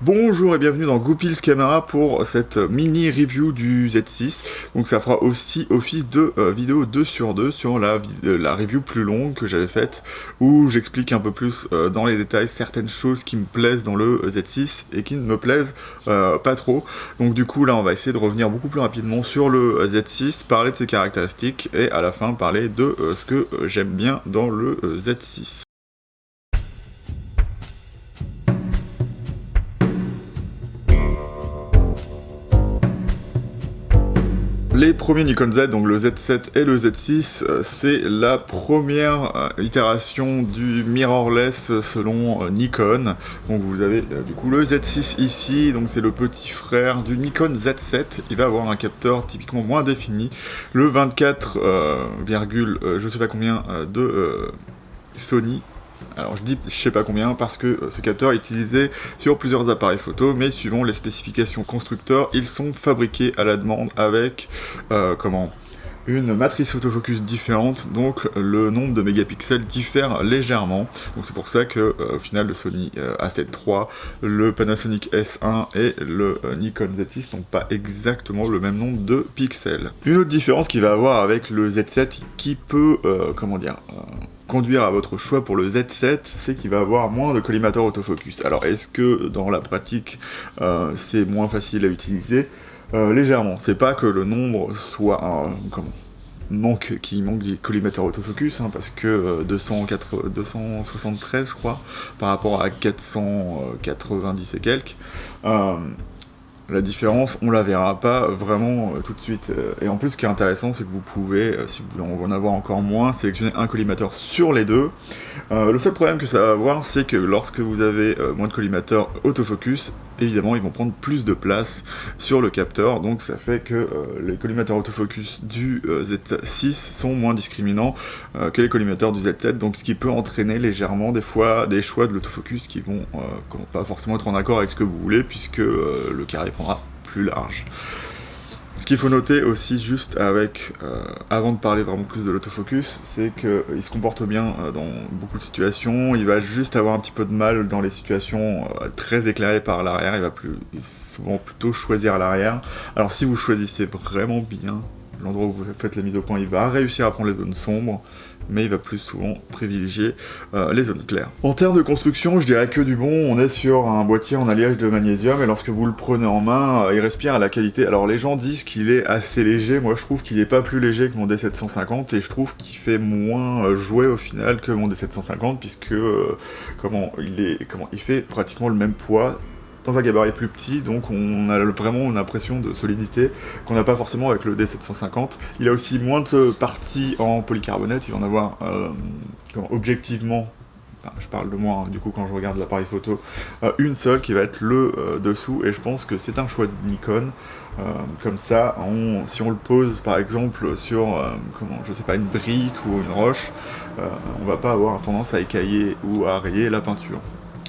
Bonjour et bienvenue dans Goupils Camera pour cette mini review du Z6. Donc ça fera aussi office de vidéo 2 sur 2 sur la review plus longue que j'avais faite, où j'explique un peu plus dans les détails certaines choses qui me plaisent dans le Z6 et qui ne me plaisent pas trop. Donc du coup là on va essayer de revenir beaucoup plus rapidement sur le Z6, parler de ses caractéristiques et à la fin parler de ce que j'aime bien dans le Z6. Les premiers Nikon Z, donc le Z7 et le Z6, c'est la première itération du mirrorless selon Nikon. Donc vous avez du coup le Z6 ici, donc c'est le petit frère du Nikon Z7. Il va avoir un capteur typiquement moins défini, le 24, je sais pas combien de Sony. Alors je dis je sais pas combien parce que ce capteur est utilisé sur plusieurs appareils photo, mais suivant les spécifications constructeurs, ils sont fabriqués à la demande avec une matrice autofocus différente, donc le nombre de mégapixels diffère légèrement. Donc c'est pour ça que au final le Sony A7 III, le Panasonic S1 et le Nikon Z6 n'ont pas exactement le même nombre de pixels. Une autre différence qu'il va avoir avec le Z7 qui peut conduire à votre choix pour le Z7, c'est qu'il va avoir moins de collimateur autofocus. Alors est-ce que dans la pratique c'est moins facile à utiliser? Légèrement. C'est pas que le nombre soit manque des collimateurs autofocus, hein, parce que 273 je crois, par rapport à 490 et quelques. La différence, on la verra pas vraiment tout de suite. Et en plus, ce qui est intéressant, c'est que vous pouvez, si vous voulez en avoir encore moins, sélectionner un collimateur sur les deux. Le seul problème que ça va avoir, c'est que lorsque vous avez moins de collimateurs autofocus, évidemment, ils vont prendre plus de place sur le capteur. Donc ça fait que les collimateurs autofocus du Z6 sont moins discriminants que les collimateurs du Z7. Donc ce qui peut entraîner légèrement des fois des choix de l'autofocus qui vont pas forcément être en accord avec ce que vous voulez, puisque le carré prendra plus large. Ce qu'il faut noter aussi juste avant de parler vraiment plus de l'autofocus, c'est qu'il se comporte bien dans beaucoup de situations. Il va juste avoir un petit peu de mal dans les situations très éclairées par l'arrière. Il va souvent plutôt choisir l'arrière. Alors si vous choisissez vraiment bien l'endroit où vous faites la mise au point, il va réussir à prendre les zones sombres, mais il va plus souvent privilégier les zones claires. En termes de construction, je dirais que du bon. On est sur un boîtier en alliage de magnésium, et lorsque vous le prenez en main, il respire à la qualité. Alors les gens disent qu'il est assez léger, moi je trouve qu'il est pas plus léger que mon D750, et je trouve qu'il fait moins jouet au final que mon D750, puisque il fait pratiquement le même poids, dans un gabarit plus petit, donc on a vraiment une impression de solidité qu'on n'a pas forcément avec le D750. Il a aussi moins de parties en polycarbonate, il va en avoir objectivement, je parle de moi, hein, du coup quand je regarde l'appareil photo, une seule qui va être le dessous, et je pense que c'est un choix de Nikon. Comme ça, si on le pose par exemple sur je sais pas, une brique ou une roche, on va pas avoir tendance à écailler ou à rayer la peinture.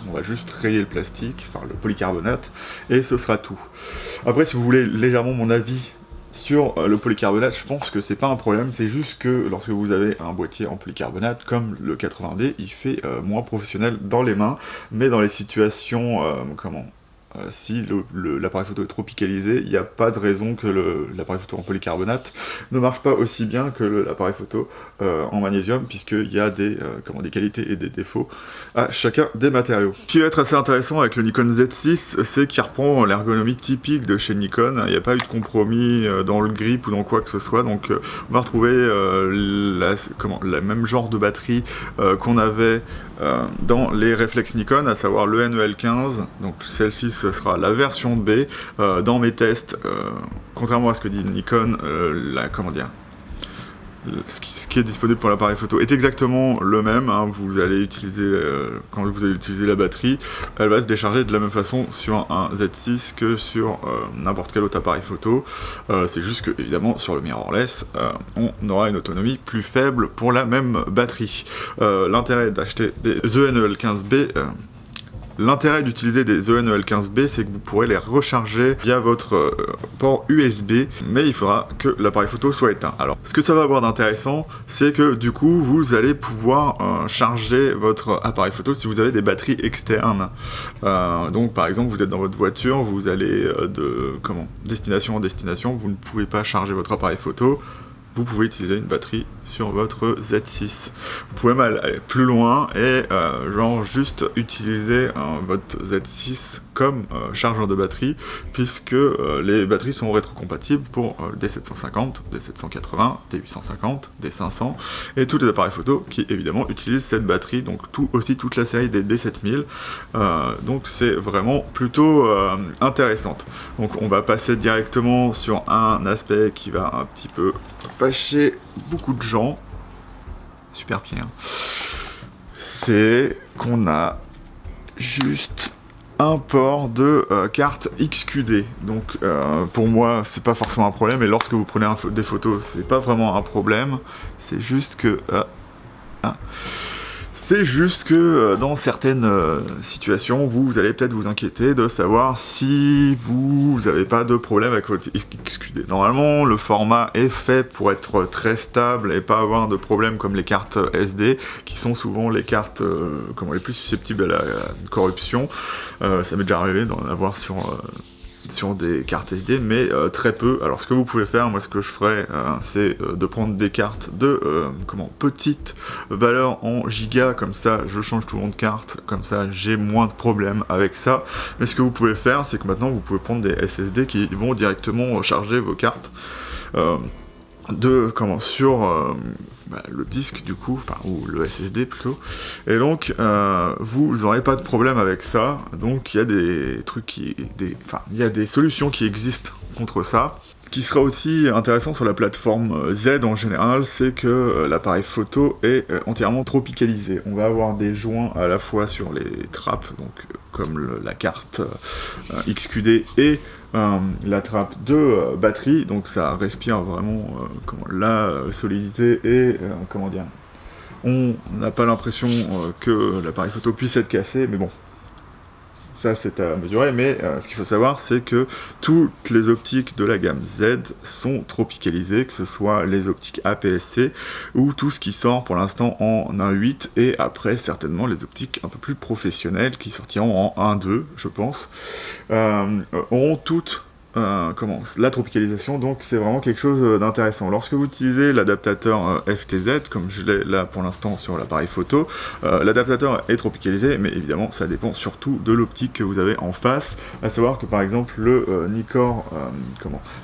On va juste rayer le plastique, enfin le polycarbonate, et ce sera tout. Après, si vous voulez légèrement mon avis sur le polycarbonate, je pense que c'est pas un problème, c'est juste que lorsque vous avez un boîtier en polycarbonate, comme le 80D, il fait moins professionnel dans les mains, mais dans les situations, si l'appareil photo est trop pixelisé, il n'y a pas de raison que l'appareil photo en polycarbonate ne marche pas aussi bien que l'appareil photo en magnésium, puisqu'il y a des qualités et des défauts à chacun des matériaux. Ce qui va être assez intéressant avec le Nikon Z6, c'est qu'il reprend l'ergonomie typique de chez Nikon. Il n'y a pas eu de compromis dans le grip ou dans quoi que ce soit, donc on va retrouver le même genre de batterie qu'on avait dans les réflexes Nikon, à savoir le NEL15, donc celle-ci ce sera la version B. Dans mes tests, contrairement à ce que dit Nikon, ce qui est disponible pour l'appareil photo est exactement le même, hein. Vous allez utiliser, quand vous allez utiliser la batterie, elle va se décharger de la même façon sur un Z6 que sur n'importe quel autre appareil photo. C'est juste que, évidemment, sur le mirrorless, on aura une autonomie plus faible pour la même batterie. L'intérêt d'acheter des ENEL15B, L'intérêt d'utiliser des ENEL15B, c'est que vous pourrez les recharger via votre port USB, mais il faudra que l'appareil photo soit éteint. Alors, ce que ça va avoir d'intéressant, c'est que du coup, vous allez pouvoir charger votre appareil photo si vous avez des batteries externes. Donc, par exemple, vous êtes dans votre voiture, vous allez de destination en destination, vous ne pouvez pas charger votre appareil photo. Vous pouvez utiliser une batterie sur votre Z6. Vous pouvez même aller plus loin et genre juste utiliser votre Z6 comme chargeur de batterie, puisque les batteries sont rétrocompatibles pour D750, D780, D850, D500 et tous les appareils photo qui évidemment utilisent cette batterie, donc aussi toute la série des D7000. Donc c'est vraiment plutôt intéressante. Donc on va passer directement sur un aspect qui va un petit peu fâcher beaucoup de gens, super Pierre, c'est qu'on a juste un port de carte XQD. Donc pour moi c'est pas forcément un problème, et lorsque vous prenez des photos c'est pas vraiment un problème, c'est juste que dans certaines situations, vous allez peut-être vous inquiéter de savoir si vous n'avez pas de problème avec votre XQD. Normalement, le format est fait pour être très stable et pas avoir de problème comme les cartes SD, qui sont souvent les cartes les plus susceptibles à la corruption. Ça m'est déjà arrivé d'en avoir sur des cartes SD, mais très peu. Alors ce que vous pouvez faire, moi ce que je ferais, c'est de prendre des cartes de petite valeur en giga, comme ça je change tout le long de carte, comme ça j'ai moins de problèmes avec ça. Mais ce que vous pouvez faire, c'est que maintenant vous pouvez prendre des SSD qui vont directement charger vos cartes sur le disque du coup, ou le SSD plutôt, et donc vous n'aurez pas de problème avec ça. Donc il y a des trucs il y a des solutions qui existent contre ça. Ce qui sera aussi intéressant sur la plateforme Z en général, c'est que l'appareil photo est entièrement tropicalisé. On va avoir des joints à la fois sur les trappes, donc comme la carte XQD et la trappe de batterie, donc ça respire vraiment la solidité et on n'a pas l'impression que l'appareil photo puisse être cassé, mais bon, ça c'est à mesurer. Mais ce qu'il faut savoir, c'est que toutes les optiques de la gamme Z sont tropicalisées, que ce soit les optiques APS-C ou tout ce qui sort pour l'instant en 1.8, et après certainement les optiques un peu plus professionnelles qui sortiront en 1.2 je pense, auront toutes la tropicalisation. Donc c'est vraiment quelque chose d'intéressant. Lorsque vous utilisez l'adaptateur FTZ, comme je l'ai là pour l'instant sur l'appareil photo, l'adaptateur est tropicalisé, mais évidemment ça dépend surtout de l'optique que vous avez en face, à savoir que par exemple le Nikkor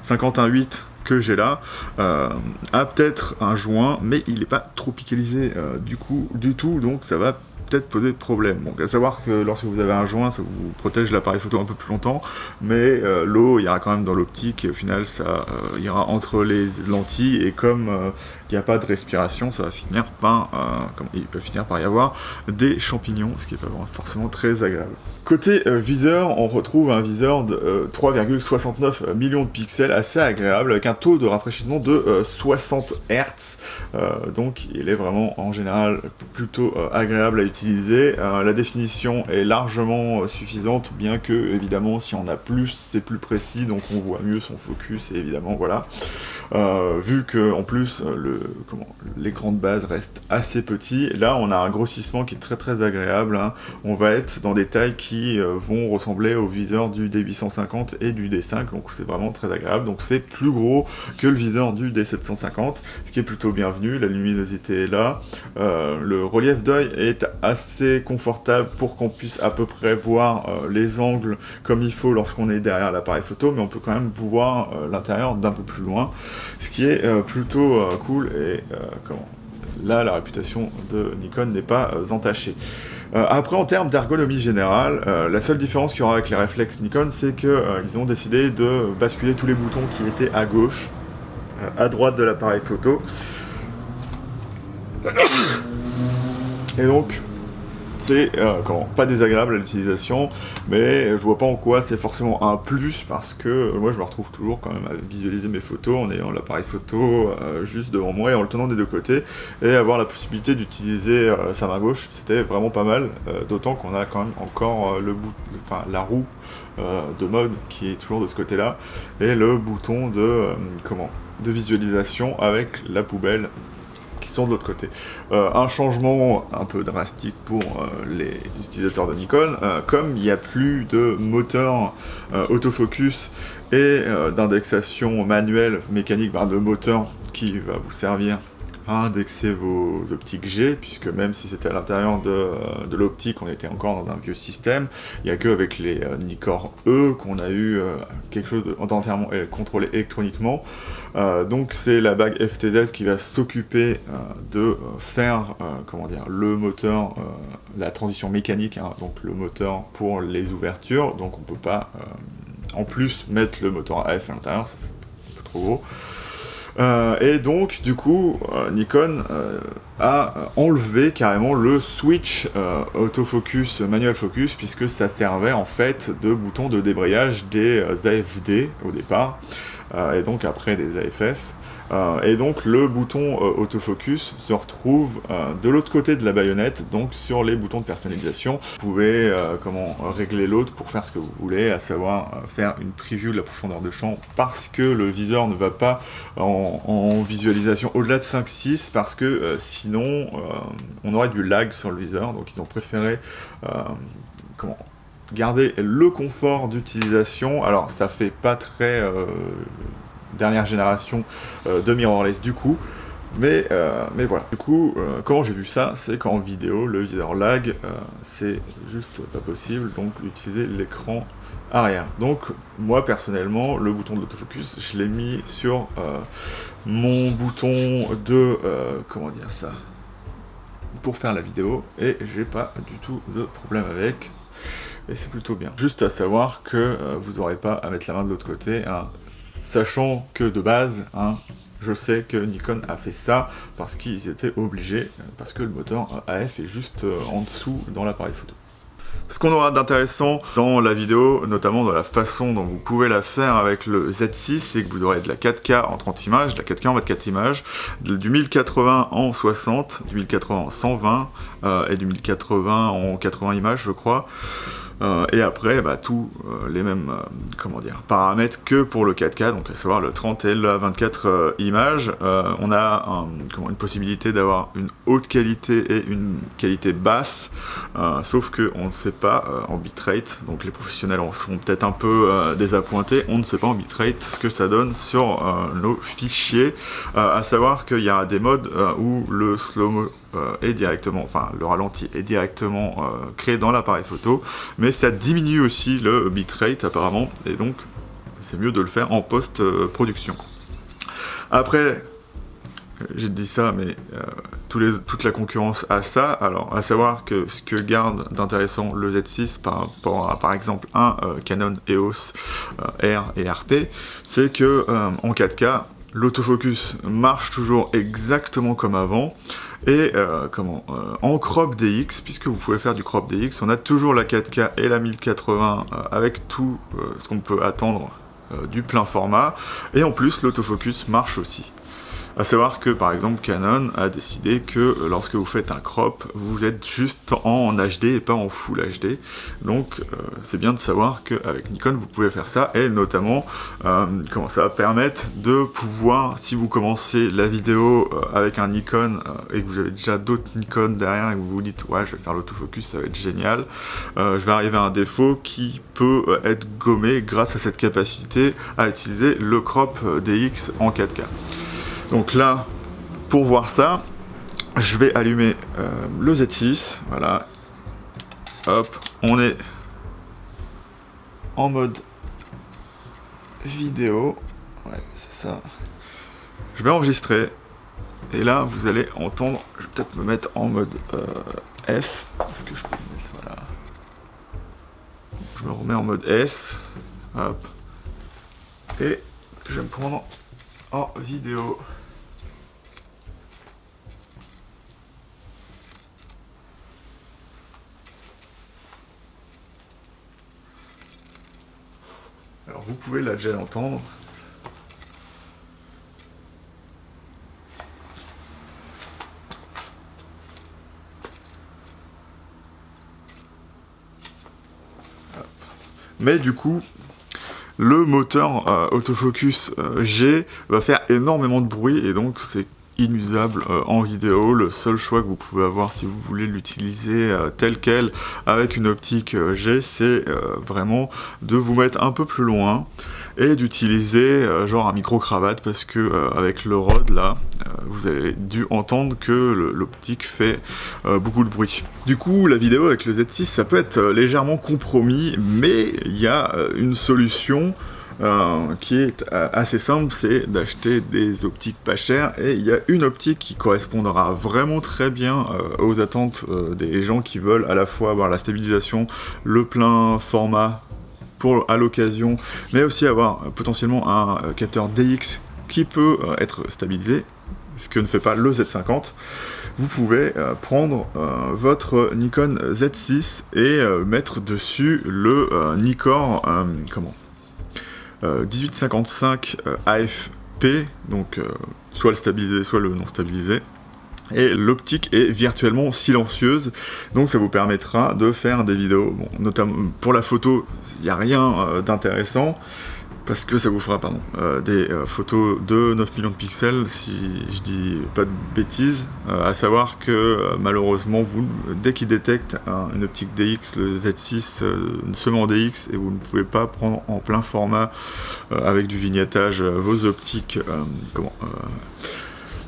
51.8 que j'ai là a peut-être un joint, mais il n'est pas tropicalisé du tout, donc ça va peut-être poser problème. Donc à savoir que lorsque vous avez un joint, ça vous protège l'appareil photo un peu plus longtemps, mais l'eau ira quand même dans l'optique, et au final ça ira entre les lentilles, et comme il n'y a pas de respiration, ça va finir par il peut finir par y avoir des champignons, ce qui n'est pas forcément très agréable. Côté viseur, on retrouve un viseur de 3,69 millions de pixels, assez agréable, avec un taux de rafraîchissement de 60 Hz, donc il est vraiment en général plutôt agréable à utiliser. La définition est largement suffisante, bien que évidemment si on a plus c'est plus précis, donc on voit mieux son focus, et évidemment voilà. Vu que en plus l'écran de base reste assez petit, là on a un grossissement qui est très très agréable, hein. On va être dans des tailles qui vont ressembler au viseur du D850 et du D5, donc c'est vraiment très agréable. Donc c'est plus gros que le viseur du D750, ce qui est plutôt bienvenu. La luminosité est là, le relief d'œil est assez confortable pour qu'on puisse à peu près voir les angles comme il faut lorsqu'on est derrière l'appareil photo, mais on peut quand même voir l'intérieur d'un peu plus loin, ce qui est plutôt cool, et là la réputation de Nikon n'est pas entachée. Après, en termes d'ergonomie générale, la seule différence qu'il y aura avec les réflexes Nikon, c'est qu'ils ont décidé de basculer tous les boutons qui étaient à gauche, à droite de l'appareil photo. Et donc C'est pas désagréable à l'utilisation, mais je vois pas en quoi c'est forcément un plus, parce que moi je me retrouve toujours quand même à visualiser mes photos en ayant l'appareil photo juste devant moi et en le tenant des deux côtés, et avoir la possibilité d'utiliser sa main gauche, c'était vraiment pas mal, d'autant qu'on a quand même encore la roue de mode qui est toujours de ce côté-là, et le bouton de visualisation avec la poubelle qui sont de l'autre côté. Un changement un peu drastique pour les utilisateurs de Nikon, comme il n'y a plus de moteur autofocus et d'indexation manuelle mécanique, de moteur qui va vous servir à indexer vos optiques G, puisque même si c'était à l'intérieur de l'optique, on était encore dans un vieux système. Il n'y a qu'avec les Nikkor E qu'on a eu quelque chose d'entièrement contrôlé électroniquement. Donc c'est la bague FTZ qui va s'occuper de faire le moteur, la transition mécanique, donc le moteur pour les ouvertures. Donc on peut pas en plus mettre le moteur AF à l'intérieur, ça c'est un peu trop gros. Et donc, du coup, Nikon a enlevé carrément le switch autofocus, manual focus, puisque ça servait en fait de bouton de débrayage des AFD au départ, et donc après des AFS. Et donc le bouton autofocus se retrouve de l'autre côté de la baïonnette, donc sur les boutons de personnalisation. Vous pouvez régler l'autre pour faire ce que vous voulez, à savoir faire une preview de la profondeur de champ, parce que le viseur ne va pas en visualisation au-delà de 5-6, parce que sinon on aurait du lag sur le viseur. Donc ils ont préféré garder le confort d'utilisation. Alors ça fait pas très dernière génération de mirrorless du coup, mais voilà. Du coup, comment j'ai vu ça, c'est qu'en vidéo, le viseur lag, c'est juste pas possible, donc utiliser l'écran arrière. Donc moi personnellement, le bouton d'autofocus, je l'ai mis sur mon bouton de pour faire la vidéo, et j'ai pas du tout de problème avec, et c'est plutôt bien. Juste à savoir que vous n'aurez pas à mettre la main de l'autre côté, hein, sachant que de base, je sais que Nikon a fait ça parce qu'ils étaient obligés, parce que le moteur AF est juste en dessous dans l'appareil photo. Ce qu'on aura d'intéressant dans la vidéo, notamment dans la façon dont vous pouvez la faire avec le Z6, c'est que vous aurez de la 4K en 30 images, de la 4K en 24 images, du 1080 en 60, du 1080 en 120 et du 1080 en 80 images, je crois. Et après, tous les mêmes paramètres que pour le 4K, donc à savoir le 30 et le 24 images. On a une possibilité d'avoir une haute qualité et une qualité basse, sauf qu'on ne sait pas en bitrate, donc les professionnels en seront peut-être un peu désappointés, on ne sait pas en bitrate ce que ça donne sur nos fichiers, à savoir qu'il y a des modes où le slow-mo est directement, le ralenti est directement créé dans l'appareil photo, mais ça diminue aussi le bitrate apparemment, et donc c'est mieux de le faire en post-production. Après, j'ai dit ça, mais toute la concurrence a ça. Alors, à savoir que ce que garde d'intéressant le Z6 par rapport à, par exemple, un Canon EOS R et RP, c'est que en 4K, l'autofocus marche toujours exactement comme avant, et en crop DX, puisque vous pouvez faire du crop DX, on a toujours la 4K et la 1080 avec tout ce qu'on peut attendre du plein format, et en plus l'autofocus marche aussi. A savoir que par exemple Canon a décidé que lorsque vous faites un crop, vous êtes juste en HD et pas en Full HD. Donc c'est bien de savoir qu'avec Nikon vous pouvez faire ça, et notamment ça va permettre de pouvoir, si vous commencez la vidéo avec un Nikon et que vous avez déjà d'autres Nikon derrière et que vous vous dites ouais je vais faire l'autofocus, ça va être génial, je vais arriver à un défaut qui peut être gommé grâce à cette capacité à utiliser le crop DX en 4K. Donc là, pour voir ça, je vais allumer le Z6, voilà, hop, on est en mode vidéo, ouais, c'est ça. Je vais enregistrer, et là, vous allez entendre, je vais peut-être me mettre en mode S, est-ce que je peux me mettre, voilà. Je me remets en mode S, hop, et je vais me prendre en vidéo. Alors vous pouvez là déjà l'entendre. Mais du coup, le moteur autofocus G va faire énormément de bruit et donc c'est inusable en vidéo. Le seul choix que vous pouvez avoir si vous voulez l'utiliser tel quel avec une optique G, c'est vraiment de vous mettre un peu plus loin et d'utiliser genre un micro-cravate parce que avec le ROD là, vous avez dû entendre que l'optique fait beaucoup de bruit. Du coup, la vidéo avec le Z6, ça peut être légèrement compromis, mais il y a une solution qui est assez simple, c'est d'acheter des optiques pas chères, et il y a une optique qui correspondra vraiment très bien aux attentes des gens qui veulent à la fois avoir la stabilisation, le plein format à l'occasion, mais aussi avoir potentiellement un capteur DX qui peut être stabilisé, ce que ne fait pas le Z50. Vous pouvez prendre votre Nikon Z6 et mettre dessus le Nikkor 1855 AFP, donc soit le stabilisé, soit le non stabilisé. Et l'optique est virtuellement silencieuse, donc ça vous permettra de faire des vidéos, bon, notamment pour la photo, il n'y a rien d'intéressant, parce que ça vous fera des photos de 9 millions de pixels, si je dis pas de bêtises, à savoir que malheureusement, dès qu'il détecte une optique DX, le Z6 seulement DX, et vous ne pouvez pas prendre en plein format avec du vignettage vos optiques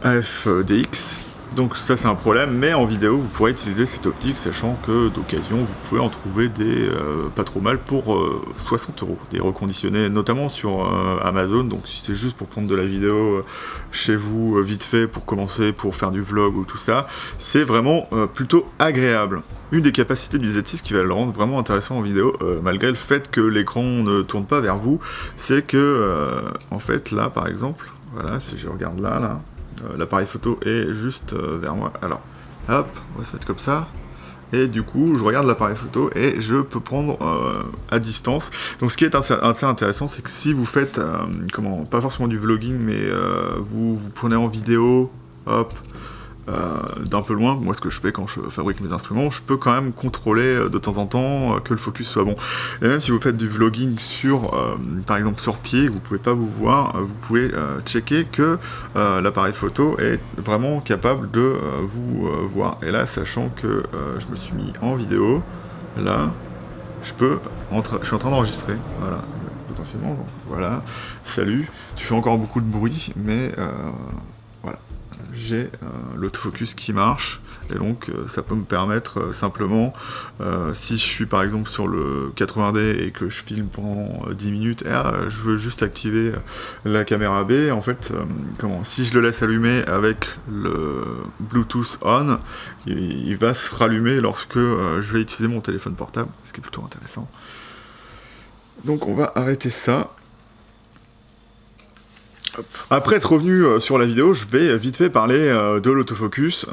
AF-DX. Donc ça c'est un problème, mais en vidéo vous pourrez utiliser cette optique, sachant que d'occasion vous pouvez en trouver des pas trop mal pour 60 €, des reconditionnés, notamment sur Amazon. Donc si c'est juste pour prendre de la vidéo chez vous vite fait, pour commencer, pour faire du vlog ou tout ça, c'est vraiment plutôt agréable. Une des capacités du Z6 qui va le rendre vraiment intéressant en vidéo, malgré le fait que l'écran ne tourne pas vers vous, c'est que en fait là par exemple, voilà, si je regarde là, l'appareil photo est juste vers moi. Alors, hop, on va se mettre comme ça. Et du coup, je regarde l'appareil photo et je peux prendre à distance. Donc, ce qui est assez intéressant, c'est que si vous faites, pas forcément du vlogging, mais vous prenez en vidéo, hop, d'un peu loin, moi ce que je fais quand je fabrique mes instruments, je peux quand même contrôler de temps en temps que le focus soit bon. Et même si vous faites du vlogging par exemple sur pied, vous pouvez pas vous voir, vous pouvez checker que l'appareil photo est vraiment capable de vous voir. Et là, sachant que je me suis mis en vidéo, là, je suis en train d'enregistrer, voilà, potentiellement, bon, voilà, salut, tu fais encore beaucoup de bruit, mais voilà. J'ai l'autofocus qui marche, et donc ça peut me permettre simplement, si je suis par exemple sur le 80D et que je filme pendant 10 minutes, et je veux juste activer la caméra B, en fait, si je le laisse allumer avec le Bluetooth on, il va se rallumer lorsque je vais utiliser mon téléphone portable, ce qui est plutôt intéressant. Donc on va arrêter ça. Après être revenu sur la vidéo, je vais vite fait parler de l'autofocus.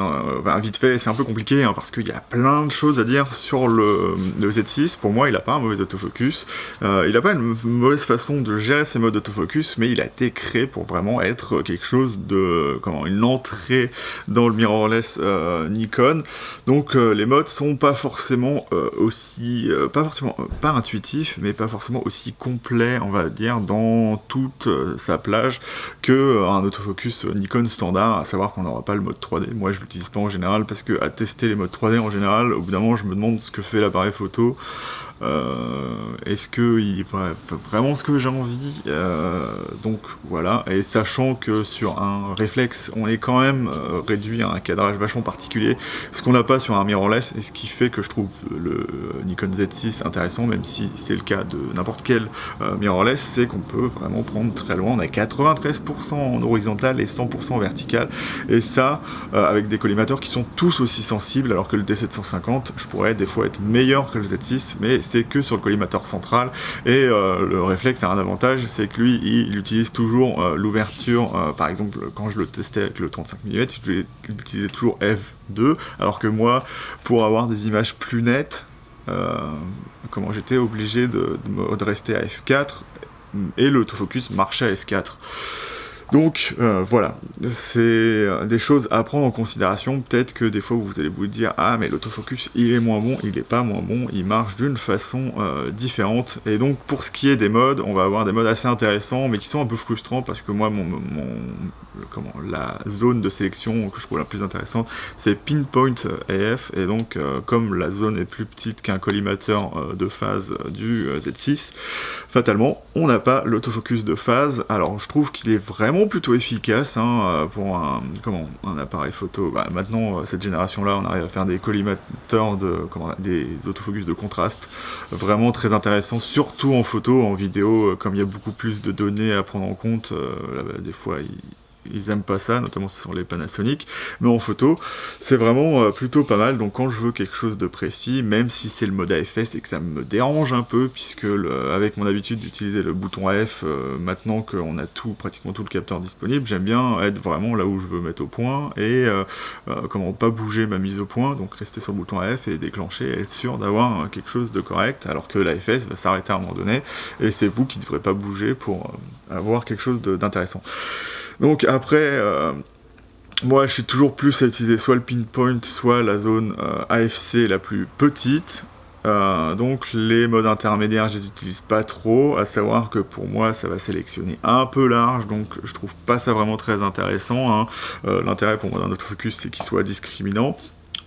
Vite fait, c'est un peu compliqué parce qu'il y a plein de choses à dire sur le Z6. Pour moi, il n'a pas un mauvais autofocus. Il n'a pas une mauvaise façon de gérer ses modes d'autofocus, mais il a été créé pour vraiment être quelque chose de... une entrée dans le mirrorless Nikon. Donc les modes sont pas forcément pas intuitifs, mais pas forcément aussi complets, on va dire, dans toute sa plage que un autofocus Nikon standard, à savoir qu'on n'aura pas le mode 3D. Moi je l'utilise pas en général parce que à tester les modes 3D en général, au bout d'un moment je me demande ce que fait l'appareil photo. Est-ce qu'il fait vraiment ce que j'ai envie, donc voilà, et sachant que sur un réflexe on est quand même réduit à un cadrage vachement particulier, ce qu'on n'a pas sur un mirrorless, et ce qui fait que je trouve le Nikon Z6 intéressant, même si c'est le cas de n'importe quel mirrorless, c'est qu'on peut vraiment prendre très loin. On a 93% en horizontal et 100% en vertical, et ça avec des collimateurs qui sont tous aussi sensibles, alors que le D750, je pourrais des fois être meilleur que le Z6, mais c'est que sur le collimateur central, et le réflexe a un avantage, c'est que lui il utilise toujours l'ouverture, par exemple quand je le testais avec le 35 mm, je utilisais toujours f2, alors que moi, pour avoir des images plus nettes, j'étais obligé de rester à f4, et l'autofocus marchait à f4. Donc voilà, c'est des choses à prendre en considération. Peut-être que des fois vous allez vous dire ah mais l'autofocus il est moins bon, il est pas moins bon, il marche d'une façon différente. Et donc pour ce qui est des modes, on va avoir des modes assez intéressants mais qui sont un peu frustrants parce que moi la zone de sélection que je trouve la plus intéressante c'est Pinpoint AF, et donc comme la zone est plus petite qu'un collimateur de phase du Z6, fatalement on n'a pas l'autofocus de phase. Alors je trouve qu'il est vraiment plutôt efficace pour un appareil photo. Maintenant cette génération là on arrive à faire des collimateurs des autofocus de contraste vraiment très intéressants, surtout en photo. En vidéo, comme il y a beaucoup plus de données à prendre en compte, des fois ils aiment pas ça, notamment sur les Panasonic, mais en photo, c'est vraiment plutôt pas mal. Donc quand je veux quelque chose de précis, même si c'est le mode AFS et que ça me dérange un peu, puisque avec mon habitude d'utiliser le bouton AF, maintenant qu'on a pratiquement tout le capteur disponible, j'aime bien être vraiment là où je veux mettre au point, et pas bouger ma mise au point, donc rester sur le bouton AF et déclencher, et être sûr d'avoir quelque chose de correct, alors que l'AFS va s'arrêter à un moment donné, et c'est vous qui ne devrez pas bouger pour avoir quelque chose d'intéressant. Donc après, moi je suis toujours plus à utiliser soit le pinpoint, soit la zone AFC la plus petite. Donc les modes intermédiaires je les utilise pas trop, à savoir que pour moi ça va sélectionner un peu large, donc je trouve pas ça vraiment très intéressant. L'intérêt pour moi d'un autofocus c'est qu'il soit discriminant.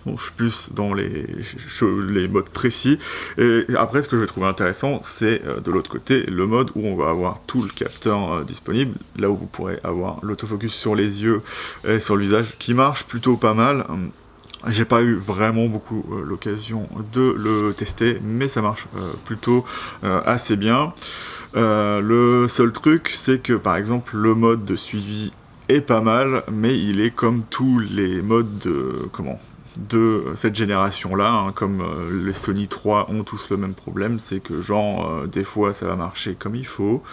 Donc je suis plus dans les modes précis. Et après, ce que je vais trouver intéressant, c'est de l'autre côté, le mode où on va avoir tout le capteur disponible, là où vous pourrez avoir l'autofocus sur les yeux et sur le visage, qui marche plutôt pas mal. J'ai pas eu vraiment beaucoup l'occasion de le tester, mais ça marche plutôt assez bien. Le seul truc, c'est que par exemple, le mode de suivi est pas mal, mais il est comme tous les modes de cette génération-là, comme les Sony 3 ont tous le même problème, c'est que des fois ça va marcher comme il faut,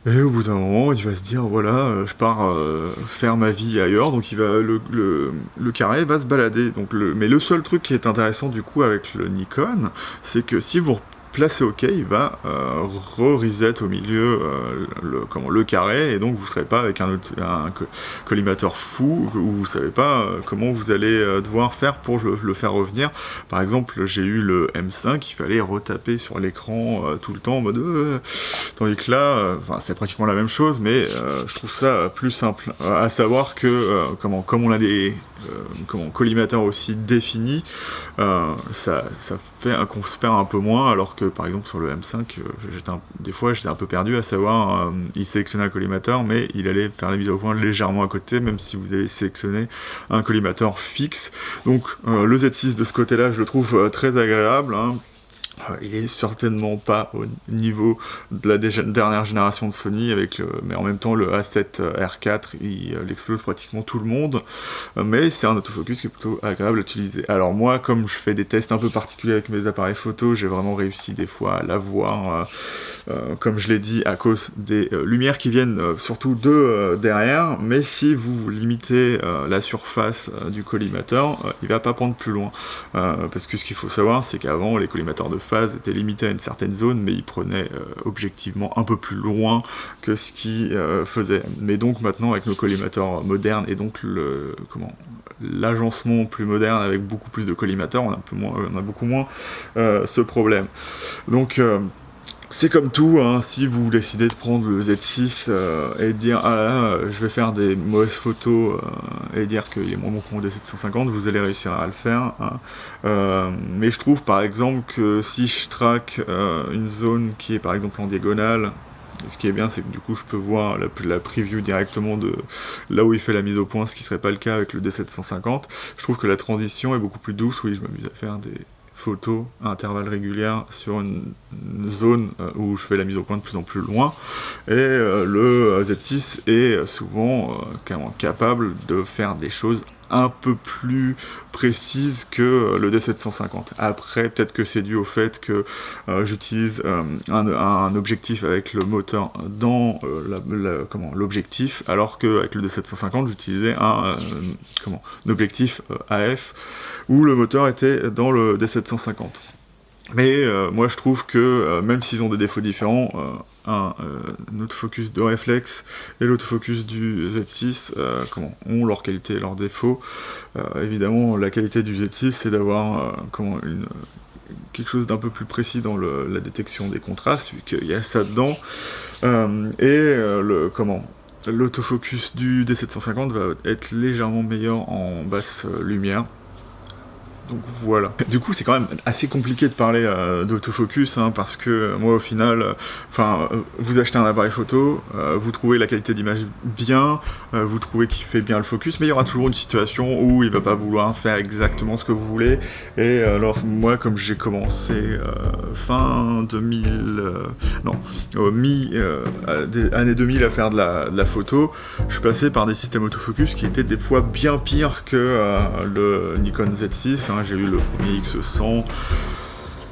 et au bout d'un moment il va se dire voilà, je pars faire ma vie ailleurs, donc le carré va se balader. Mais le seul truc qui est intéressant du coup avec le Nikon, c'est que si vous placé OK, il va re-reset au milieu le carré, et donc vous ne serez pas avec un collimateur fou où vous ne savez pas comment vous allez devoir faire pour le faire revenir. Par exemple, j'ai eu le M5, il fallait retaper sur l'écran tout le temps en mode tandis que là, c'est pratiquement la même chose, mais je trouve ça plus simple. À savoir que comme on a des collimateurs aussi définis, ça fait qu'on se perd un peu moins, alors que par exemple sur le M5, des fois j'étais un peu perdu, à savoir il sélectionnait un collimateur, mais il allait faire la mise au point légèrement à côté, même si vous avez sélectionné un collimateur fixe. Donc le Z6 de ce côté-là, je le trouve très agréable. Il est certainement pas au niveau de la dernière génération de Sony, mais en même temps le A7 R4 il explose pratiquement tout le monde, mais c'est un autofocus qui est plutôt agréable à utiliser. Alors moi, comme je fais des tests un peu particuliers avec mes appareils photo, j'ai vraiment réussi des fois à l'avoir, comme je l'ai dit, à cause des lumières qui viennent surtout de derrière, mais si vous limitez la surface du collimateur, il va pas prendre plus loin, parce que ce qu'il faut savoir, c'est qu'avant les collimateurs de phase étaient limités à une certaine zone, mais ils prenaient objectivement un peu plus loin que ce qu'ils faisaient. Mais donc maintenant, avec nos collimateurs modernes, et donc l'agencement plus moderne avec beaucoup plus de collimateurs, on a beaucoup moins ce problème. Donc c'est comme tout, si vous décidez de prendre le Z6 et de dire ah là, je vais faire des mauvaises photos et dire qu'il est moins bon que mon D750, vous allez réussir à le faire. Mais je trouve par exemple que si je traque une zone qui est par exemple en diagonale, ce qui est bien, c'est que du coup je peux voir la preview directement de là où il fait la mise au point, ce qui serait pas le cas avec le D750. Je trouve que la transition est beaucoup plus douce. Oui, je m'amuse à faire des photos à intervalles réguliers sur une zone où je fais la mise au point de plus en plus loin, et le Z6 est souvent capable de faire des choses un peu plus précises que le D750. Après, peut-être que c'est dû au fait que j'utilise un objectif avec le moteur dans l'objectif, alors qu'avec le D750 j'utilisais un objectif AF où le moteur était dans le D750. Mais moi je trouve que même s'ils ont des défauts différents, un autofocus de réflexe et l'autofocus du Z6 ont leurs qualités et leurs défauts. Évidemment, la qualité du Z6 c'est d'avoir quelque chose d'un peu plus précis dans la détection des contrastes, vu qu'il y a ça dedans. L'autofocus du D750 va être légèrement meilleur en basse lumière. Donc voilà. Du coup, c'est quand même assez compliqué de parler d'autofocus, hein, parce que moi, au final, vous achetez un appareil photo, vous trouvez la qualité d'image bien, vous trouvez qu'il fait bien le focus, mais il y aura toujours une situation où il va pas vouloir faire exactement ce que vous voulez. Et alors, moi, comme j'ai commencé fin 2000, années 2000 à faire de la photo, je suis passé par des systèmes autofocus qui étaient des fois bien pires que le Nikon Z6. J'ai eu le premier X100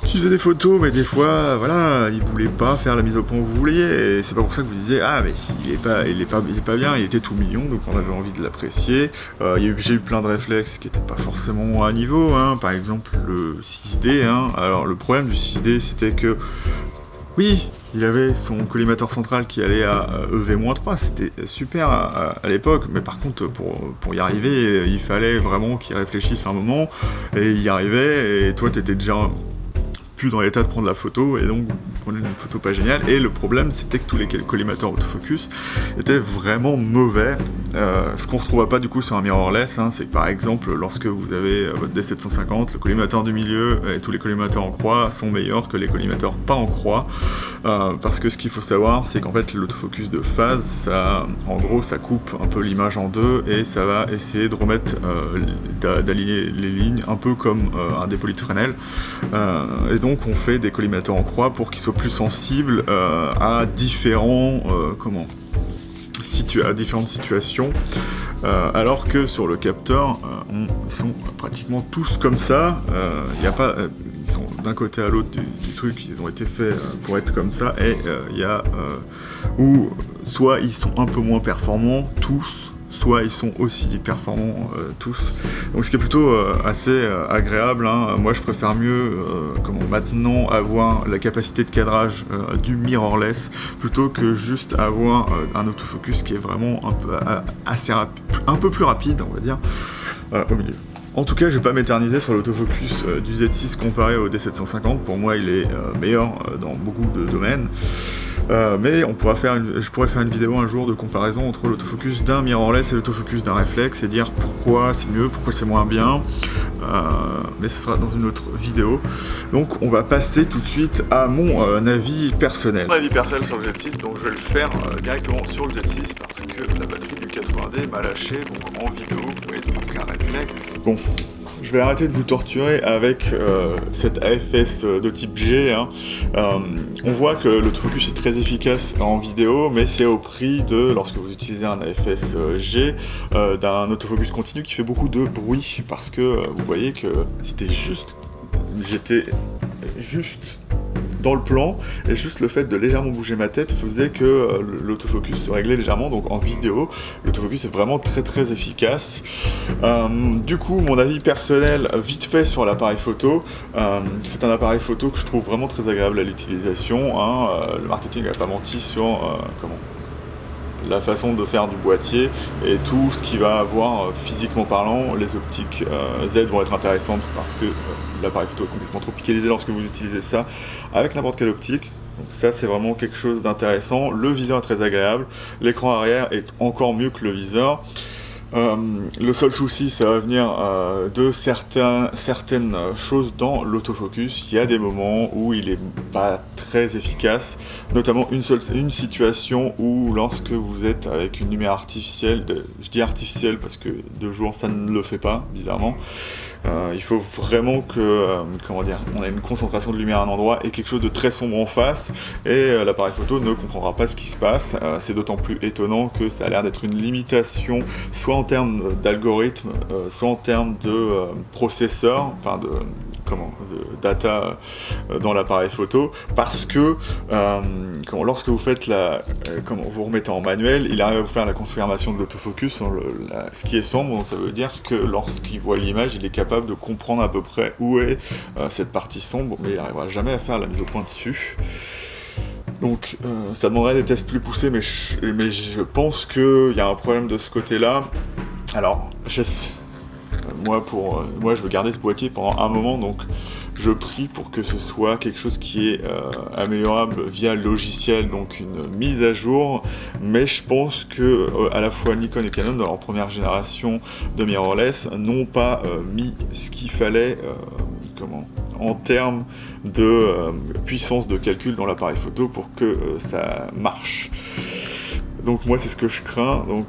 qui faisait des photos, mais des fois, voilà, il voulait pas faire la mise au point que vous vouliez, et c'est pas pour ça que vous disiez ah mais il est pas bien, il était tout mignon, donc on avait envie de l'apprécier. J'ai eu plein de réflexes qui étaient pas forcément à niveau, hein, par exemple le 6D. Alors le problème du 6D c'était que oui, il avait son collimateur central qui allait à EV-3, c'était super à l'époque, mais par contre, pour y arriver, il fallait vraiment qu'il réfléchisse un moment, et il y arrivait, et toi, t'étais déjà plus dans l'état de prendre la photo, et donc vous prenez une photo pas géniale. Et le problème, c'était que tous les collimateurs autofocus étaient vraiment mauvais. Ce qu'on ne retrouvera pas du coup sur un mirrorless, c'est que par exemple, lorsque vous avez votre D750, le collimateur du milieu et tous les collimateurs en croix sont meilleurs que les collimateurs pas en croix, parce que ce qu'il faut savoir, c'est qu'en fait l'autofocus de phase, en gros, ça coupe un peu l'image en deux, et ça va essayer de remettre, d'aligner les lignes, un peu comme un dépoli de Fresnel. Et donc on fait des collimateurs en croix pour qu'ils soient plus sensibles à différentes situations, alors que sur le capteur, ils sont pratiquement tous comme ça. Ils sont d'un côté à l'autre du truc, ils ont été faits pour être comme ça, et il y a où soit ils sont un peu moins performants tous, soit ils sont aussi performants tous. Donc ce qui est plutôt assez agréable, hein. Moi je préfère mieux maintenant avoir la capacité de cadrage du mirrorless plutôt que juste avoir un autofocus qui est vraiment un peu plus rapide, on va dire, au milieu. En tout cas, je vais pas m'éterniser sur l'autofocus du Z6 comparé au D750. Pour moi, il est meilleur dans beaucoup de domaines. Mais je pourrais faire une vidéo un jour de comparaison entre l'autofocus d'un mirrorless et l'autofocus d'un réflexe, et dire pourquoi c'est mieux, pourquoi c'est moins bien. Mais ce sera dans une autre vidéo. Donc on va passer tout de suite à mon avis personnel. Mon avis personnel sur le Z6, donc je vais le faire directement sur le Z6 parce que la batterie du 80D m'a lâché, donc en vidéo, vous voyez, donc un réflexe. Bon. Je vais arrêter de vous torturer avec cette AFS de type G. On voit que l'autofocus est très efficace en vidéo, mais c'est au prix de, lorsque vous utilisez un AFS G, d'un autofocus continu qui fait beaucoup de bruit, parce que vous voyez que j'étais juste dans le plan, et juste le fait de légèrement bouger ma tête faisait que l'autofocus se réglait légèrement. Donc en vidéo, l'autofocus est vraiment très très efficace. Du coup, mon avis personnel, vite fait sur l'appareil photo, c'est un appareil photo que je trouve vraiment très agréable à l'utilisation. Le marketing n'a pas menti sur la façon de faire du boîtier et tout ce qui va avoir physiquement parlant. Les optiques Z vont être intéressantes parce que l'appareil photo est complètement tropicalisé lorsque vous utilisez ça avec n'importe quelle optique. Donc ça, c'est vraiment quelque chose d'intéressant. Le viseur est très agréable, l'écran arrière est encore mieux que le viseur. Le seul souci, ça va venir de certaines choses dans l'autofocus. Il y a des moments où il est pas très efficace, notamment une situation où, lorsque vous êtes avec une lumière artificielle, je dis artificielle parce que de jour ça ne le fait pas, bizarrement. Il faut vraiment que, on a une concentration de lumière à un endroit et quelque chose de très sombre en face, et l'appareil photo ne comprendra pas ce qui se passe. C'est d'autant plus étonnant que ça a l'air d'être une limitation, soit en termes d'algorithme, soit en termes de processeur, de data dans l'appareil photo, parce que lorsque vous faites vous remettez en manuel, il arrive à vous faire la confirmation de l'autofocus sur ce qui est sombre, donc ça veut dire que lorsqu'il voit l'image, il est capable de comprendre à peu près où est cette partie sombre, mais il n'arrivera jamais à faire la mise au point dessus. Donc ça demanderait des tests plus poussés, mais je pense qu'il y a un problème de ce côté-là. Alors, moi je veux garder ce boîtier pendant un moment, donc je prie pour que ce soit quelque chose qui est améliorable via logiciel, donc une mise à jour, mais je pense que à la fois Nikon et Canon, dans leur première génération de mirrorless, n'ont pas mis ce qu'il fallait en termes de puissance de calcul dans l'appareil photo pour que ça marche. Donc moi c'est ce que je crains, donc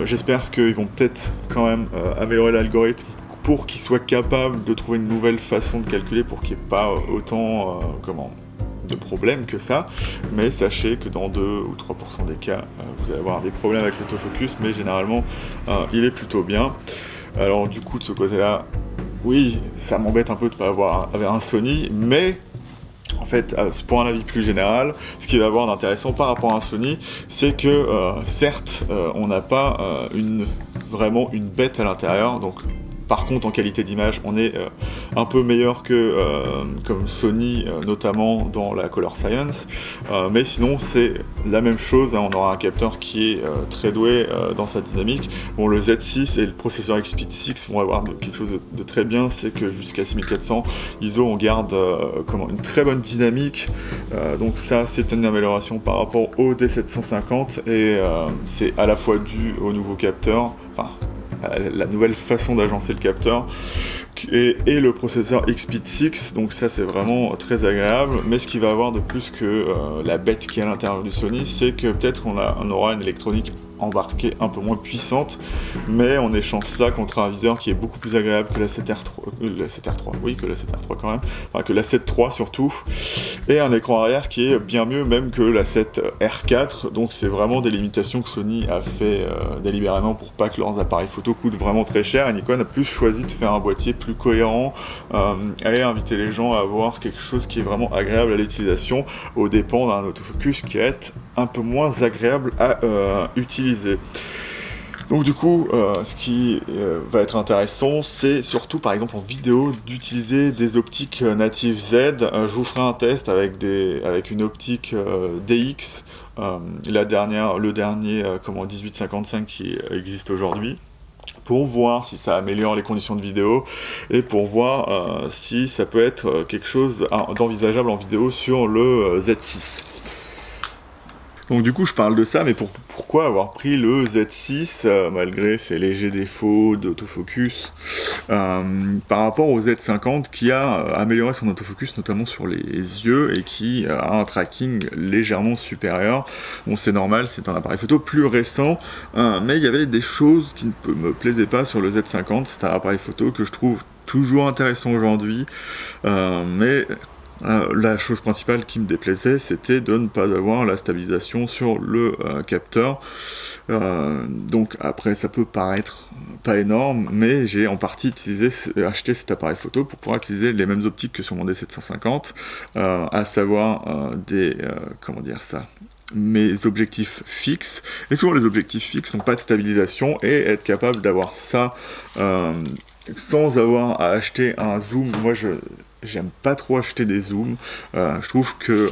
j'espère qu'ils vont peut-être quand même améliorer l'algorithme pour qu'il soit capable de trouver une nouvelle façon de calculer pour qu'il n'y ait pas autant de problèmes que ça, mais sachez que dans 2 ou 3% des cas, vous allez avoir des problèmes avec l'autofocus, mais généralement il est plutôt bien. Alors du coup de ce côté-là, oui, ça m'embête un peu de ne pas avoir un Sony, mais en fait, pour un avis plus général, ce qu'il va y avoir d'intéressant par rapport à un Sony, c'est que certes, on n'a pas vraiment une bête à l'intérieur, donc par contre en qualité d'image, on est un peu meilleur que comme Sony, notamment dans la Color Science, mais sinon c'est la même chose, hein, on aura un capteur qui est très doué dans sa dynamique. Bon, le Z6 et le processeur X-Speed 6 vont avoir quelque chose de très bien, c'est que jusqu'à 6400 ISO on garde une très bonne dynamique, donc ça c'est une amélioration par rapport au D750, et c'est à la fois dû au nouveau capteur, la nouvelle façon d'agencer le capteur et le processeur X-Speed 6, donc ça c'est vraiment très agréable. Mais ce qu'il va avoir de plus que la bête qui est à l'intérieur du Sony, c'est que peut-être on aura une électronique embarquée un peu moins puissante, mais on échange ça contre un viseur qui est beaucoup plus agréable que la 7R3, oui, que la 7R3 quand même, enfin que la 7 III surtout, et un écran arrière qui est bien mieux même que la 7R4, donc c'est vraiment des limitations que Sony a fait délibérément pour pas que leurs appareils photo coûtent vraiment très cher, et Nikon a plus choisi de faire un boîtier plus cohérent et inviter les gens à avoir quelque chose qui est vraiment agréable à l'utilisation, aux dépens d'un autofocus qui est un peu moins agréable à utiliser. Donc du coup, ce qui va être intéressant, c'est surtout par exemple en vidéo d'utiliser des optiques natives Z. Je vous ferai un test avec une optique DX, le dernier 18-55 qui existe aujourd'hui, pour voir si ça améliore les conditions de vidéo et pour voir si ça peut être quelque chose d'envisageable en vidéo sur le Z6. Donc du coup je parle de ça, mais pourquoi avoir pris le Z6 malgré ses légers défauts d'autofocus par rapport au Z50 qui a amélioré son autofocus notamment sur les yeux et qui a un tracking légèrement supérieur. Bon, c'est normal, c'est un appareil photo plus récent, mais il y avait des choses qui ne me plaisaient pas sur le Z50. C'est un appareil photo que je trouve toujours intéressant aujourd'hui, mais la chose principale qui me déplaisait, c'était de ne pas avoir la stabilisation sur le capteur. Donc après, ça peut paraître pas énorme, mais j'ai en partie acheté cet appareil photo pour pouvoir utiliser les mêmes optiques que sur mon D750, à savoir mes objectifs fixes, et souvent les objectifs fixes n'ont pas de stabilisation, et être capable d'avoir ça sans avoir à acheter un zoom. Moi j'aime pas trop acheter des zooms, je trouve que,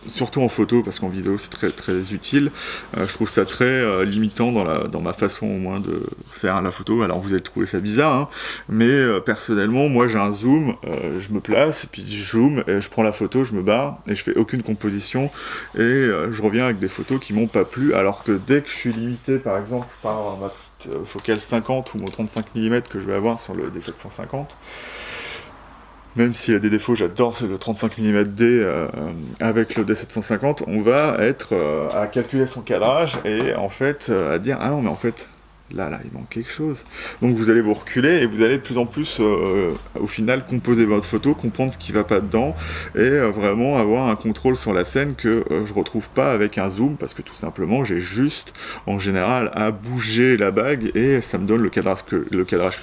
surtout en photo, parce qu'en vidéo c'est très très utile, je trouve ça très limitant dans ma façon au moins de faire la photo. Alors vous allez trouver ça bizarre, hein, mais personnellement moi j'ai un zoom, je me place, et puis je zoome, et je prends la photo, je me barre, et je fais aucune composition, et je reviens avec des photos qui m'ont pas plu, alors que dès que je suis limité par exemple par ma petite focale 50 ou mon 35 mm que je vais avoir sur le D750, même s'il y a des défauts, j'adore le 35 mm D avec le D750, on va être à calculer son cadrage et en fait à dire ah non mais en fait là, il manque quelque chose. Donc vous allez vous reculer et vous allez de plus en plus, au final, composer votre photo, comprendre ce qui va pas dedans, et vraiment avoir un contrôle sur la scène que je retrouve pas avec un zoom, parce que tout simplement, j'ai juste, en général, à bouger la bague, et ça me donne le cadrage que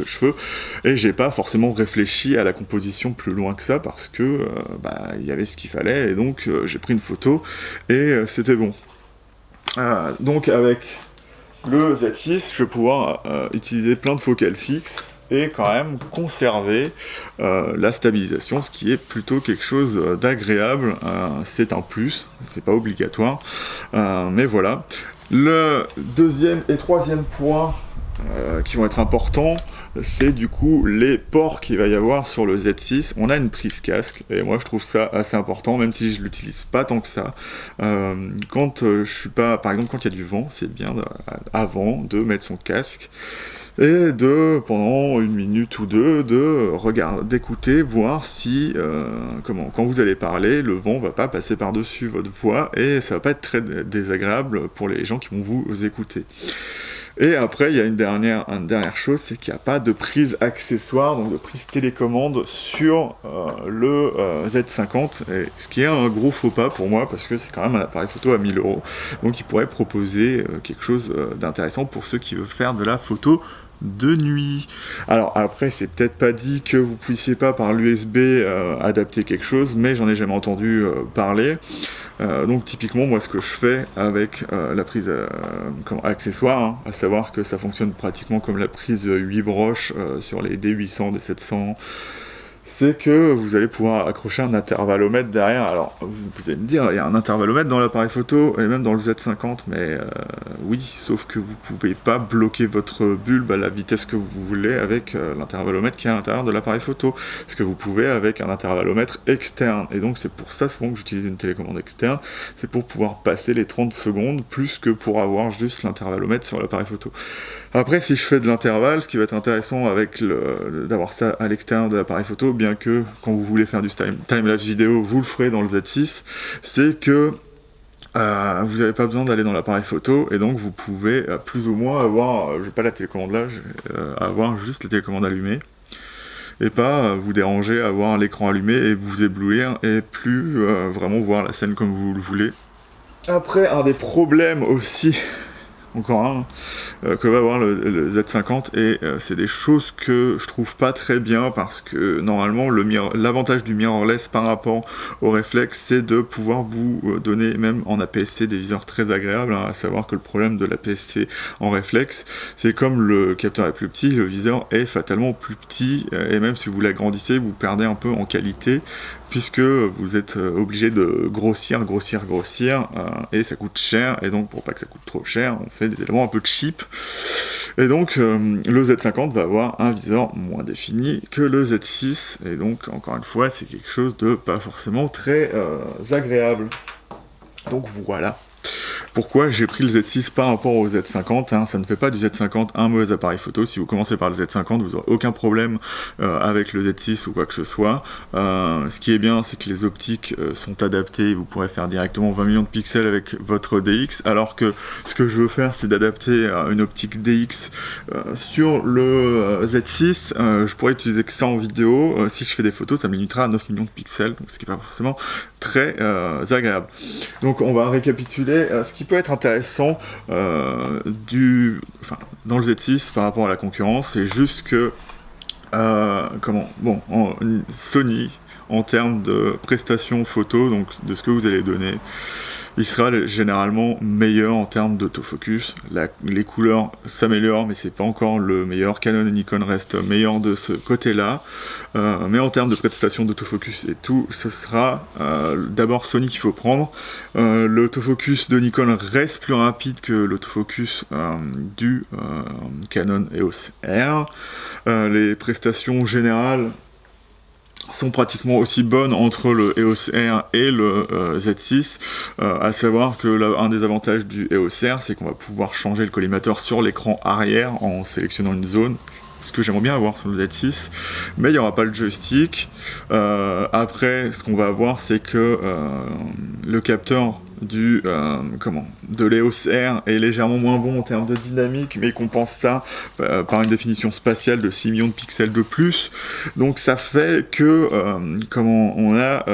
je veux, et j'ai pas forcément réfléchi à la composition plus loin que ça, parce que il y avait ce qu'il fallait, et donc j'ai pris une photo, et c'était bon. Donc avec le Z6, je vais pouvoir utiliser plein de focales fixes et quand même conserver la stabilisation, ce qui est plutôt quelque chose d'agréable. C'est un plus, c'est pas obligatoire, mais voilà. Le deuxième et troisième point qui vont être importants, c'est du coup les ports qu'il va y avoir sur le Z6. On a une prise casque, et moi je trouve ça assez important, même si je l'utilise pas tant que ça. Quand je suis pas, par exemple, quand il y a du vent, c'est bien avant de mettre son casque et de, pendant une minute ou deux, de regarder, d'écouter, voir si, quand vous allez parler, le vent va pas passer par-dessus votre voix, et ça va pas être très désagréable pour les gens qui vont vous écouter. Et après, il y a une dernière chose, c'est qu'il n'y a pas de prise accessoire, donc de prise télécommande sur le Z50, et ce qui est un gros faux pas pour moi, parce que c'est quand même un appareil photo à 1000 €, donc il pourrait proposer quelque chose d'intéressant pour ceux qui veulent faire de la photo de nuit. Alors après, c'est peut-être pas dit que vous puissiez pas par l'USB adapter quelque chose, mais j'en ai jamais entendu parler. Donc typiquement, moi, ce que je fais avec la prise accessoire, hein, à savoir que ça fonctionne pratiquement comme la prise 8 broches sur les D800, D700, c'est que vous allez pouvoir accrocher un intervallomètre derrière. Alors, vous allez me dire, il y a un intervallomètre dans l'appareil photo, et même dans le Z50, mais oui, sauf que vous pouvez pas bloquer votre bulbe à la vitesse que vous voulez avec l'intervallomètre qui est à l'intérieur de l'appareil photo, ce que vous pouvez avec un intervallomètre externe. Et donc c'est pour ça souvent que j'utilise une télécommande externe, c'est pour pouvoir passer les 30 secondes, plus que pour avoir juste l'intervallomètre sur l'appareil photo. Après, si je fais de l'intervalle, ce qui va être intéressant avec d'avoir ça à l'extérieur de l'appareil photo, bien que quand vous voulez faire du time-lapse vidéo, vous le ferez dans le Z6, c'est que vous n'avez pas besoin d'aller dans l'appareil photo, et donc vous pouvez plus ou moins avoir, j'ai pas la télécommande là, avoir juste la télécommande allumée, et pas vous déranger à avoir l'écran allumé et vous éblouir, et plus vraiment voir la scène comme vous le voulez. Après, un des problèmes aussi, encore un, que va avoir le Z50, et c'est des choses que je trouve pas très bien, parce que normalement l'avantage du mirrorless par rapport au réflexe, c'est de pouvoir vous donner, même en APS-C, des viseurs très agréables, hein, à savoir que le problème de l'APS-C en réflexe, c'est comme le capteur est plus petit, le viseur est fatalement plus petit, et même si vous l'agrandissez, vous perdez un peu en qualité, puisque vous êtes obligé de grossir, et ça coûte cher, et donc pour pas que ça coûte trop cher, on fait des éléments un peu cheap, et donc le Z50 va avoir un viseur moins défini que le Z6, et donc encore une fois, c'est quelque chose de pas forcément très agréable. Donc voilà. Pourquoi j'ai pris le Z6 par rapport au Z50, hein, ça ne fait pas du Z50 un mauvais appareil photo. Si vous commencez par le Z50, vous n'aurez aucun problème avec le Z6 ou quoi que ce soit. Ce qui est bien, c'est que les optiques sont adaptées, vous pourrez faire directement 20 millions de pixels avec votre DX, alors que ce que je veux faire, c'est d'adapter une optique DX sur le Z6. Je pourrais utiliser que ça en vidéo. Si je fais des photos, ça me limitera à 9 millions de pixels, donc ce qui n'est pas forcément très agréable. Donc on va récapituler ce qui peut être intéressant dans le Z6 par rapport à la concurrence, c'est juste que Sony, en termes de prestations photo, donc de ce que vous allez donner, il sera généralement meilleur en termes d'autofocus. Les couleurs s'améliorent, mais c'est pas encore le meilleur. Canon et Nikon restent meilleurs de ce côté-là. Mais en termes de prestations d'autofocus et tout, ce sera d'abord Sony qu'il faut prendre. L'autofocus de Nikon reste plus rapide que l'autofocus du Canon EOS R. Les prestations générales sont pratiquement aussi bonnes entre le EOS R et le Z6, à savoir que un des avantages du EOS R, c'est qu'on va pouvoir changer le collimateur sur l'écran arrière en sélectionnant une zone, ce que j'aimerais bien avoir sur le Z6, mais il n'y aura pas le joystick. Après, ce qu'on va avoir, c'est que le capteur de l'EOS R est légèrement moins bon en termes de dynamique, mais compense ça par une définition spatiale de 6 millions de pixels de plus. Donc ça fait que on a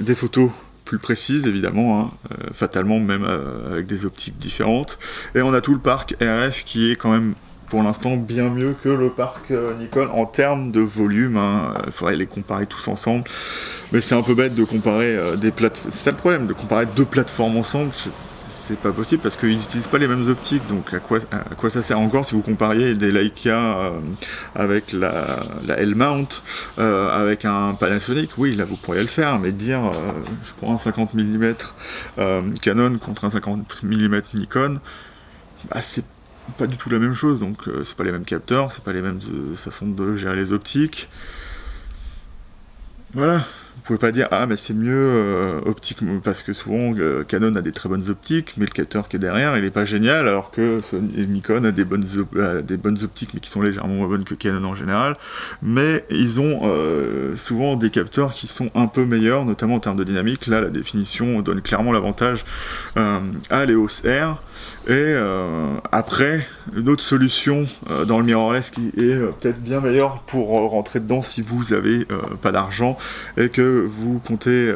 des photos plus précises évidemment, fatalement même avec des optiques différentes, et on a tout le parc RF qui est quand même pour l'instant bien mieux que le parc Nikon en termes de volume. Il faudrait les comparer tous ensemble, mais c'est un peu bête de comparer des plateformes. C'est ça le problème, de comparer deux plateformes ensemble, c'est pas possible parce qu'ils n'utilisent pas les mêmes optiques. Donc à quoi ça sert encore si vous compariez des Leica avec la L-mount avec un Panasonic? Oui, là vous pourriez le faire, mais dire je prends un 50 mm Canon contre un 50 mm Nikon, c'est pas du tout la même chose. Donc c'est pas les mêmes capteurs, c'est pas les mêmes façons de gérer les optiques. Voilà, vous pouvez pas dire mais c'est mieux optique, parce que souvent Canon a des très bonnes optiques, mais le capteur qui est derrière il est pas génial, alors que Nikon a des bonnes optiques, mais qui sont légèrement moins bonnes que Canon en général. Mais ils ont souvent des capteurs qui sont un peu meilleurs, notamment en termes de dynamique. Là, la définition donne clairement l'avantage à l'EOS R. Et après, une autre solution dans le mirrorless qui est peut-être bien meilleure pour rentrer dedans si vous avez pas d'argent et que vous comptez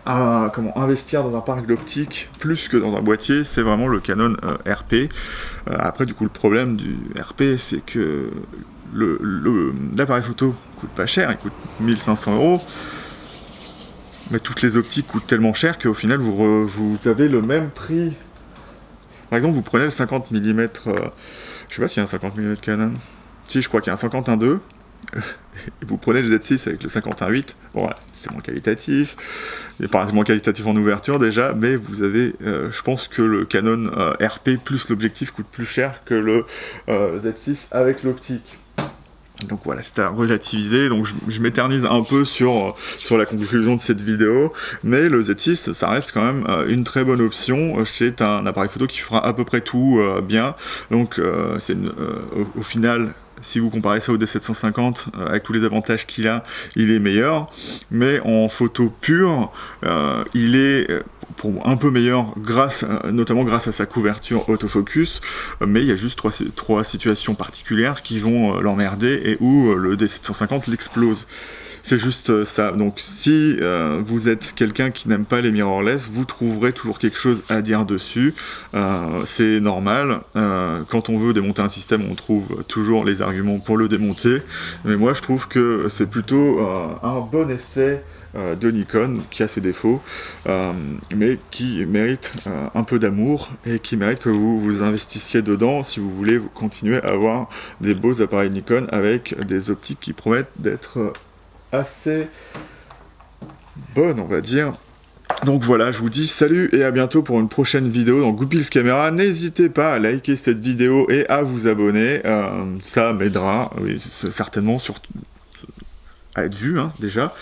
investir dans un parc d'optique plus que dans un boîtier, c'est vraiment le Canon RP. Après, du coup, le problème du RP, c'est que l'appareil photo coûte pas cher, il coûte 1500 €. Mais toutes les optiques coûtent tellement cher qu'au final, vous avez le même prix. Par exemple, vous prenez le 50 mm, je sais pas s'il y a un 50 mm Canon. Si, je crois qu'il y a un 51.2. Et vous prenez le Z6 avec le 51.8. Bon, voilà, c'est moins qualitatif. C'est moins qualitatif en ouverture déjà, mais vous avez, je pense que le Canon RP plus l'objectif coûte plus cher que le Z6 avec l'optique. Donc voilà, c'est à relativiser. Donc je m'éternise un peu sur la conclusion de cette vidéo, mais le Z6, ça reste quand même une très bonne option. C'est un appareil photo qui fera à peu près tout bien. Donc au final, si vous comparez ça au D750, avec tous les avantages qu'il a, il est meilleur. Mais en photo pure, il est un peu meilleur, notamment grâce à sa couverture autofocus. Mais il y a juste trois situations particulières qui vont l'emmerder et où le D750 l'explose. C'est juste ça. Donc si vous êtes quelqu'un qui n'aime pas les mirrorless, vous trouverez toujours quelque chose à dire dessus. C'est normal. Quand on veut démonter un système, on trouve toujours les arguments pour le démonter. Mais moi, je trouve que c'est plutôt un bon essai de Nikon, qui a ses défauts, mais qui mérite un peu d'amour et qui mérite que vous vous investissiez dedans si vous voulez continuer à avoir des beaux appareils Nikon avec des optiques qui promettent d'être assez bonne, on va dire. Donc voilà, je vous dis salut et à bientôt pour une prochaine vidéo dans Goupils Caméra. N'hésitez pas à liker cette vidéo et à vous abonner, ça m'aidera, oui, certainement, surtout à être vu déjà.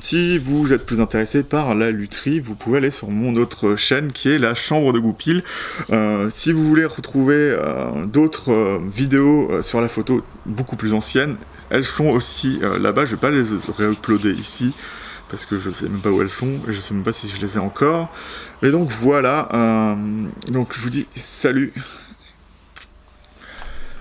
Si vous êtes plus intéressé par la lutherie, vous pouvez aller sur mon autre chaîne qui est la Chambre de Goupil. Si vous voulez retrouver d'autres vidéos sur la photo beaucoup plus anciennes, elles sont aussi là-bas. Je vais pas les réuploader ici parce que je sais même pas où elles sont et je sais même pas si je les ai encore. Et donc voilà, donc je vous dis salut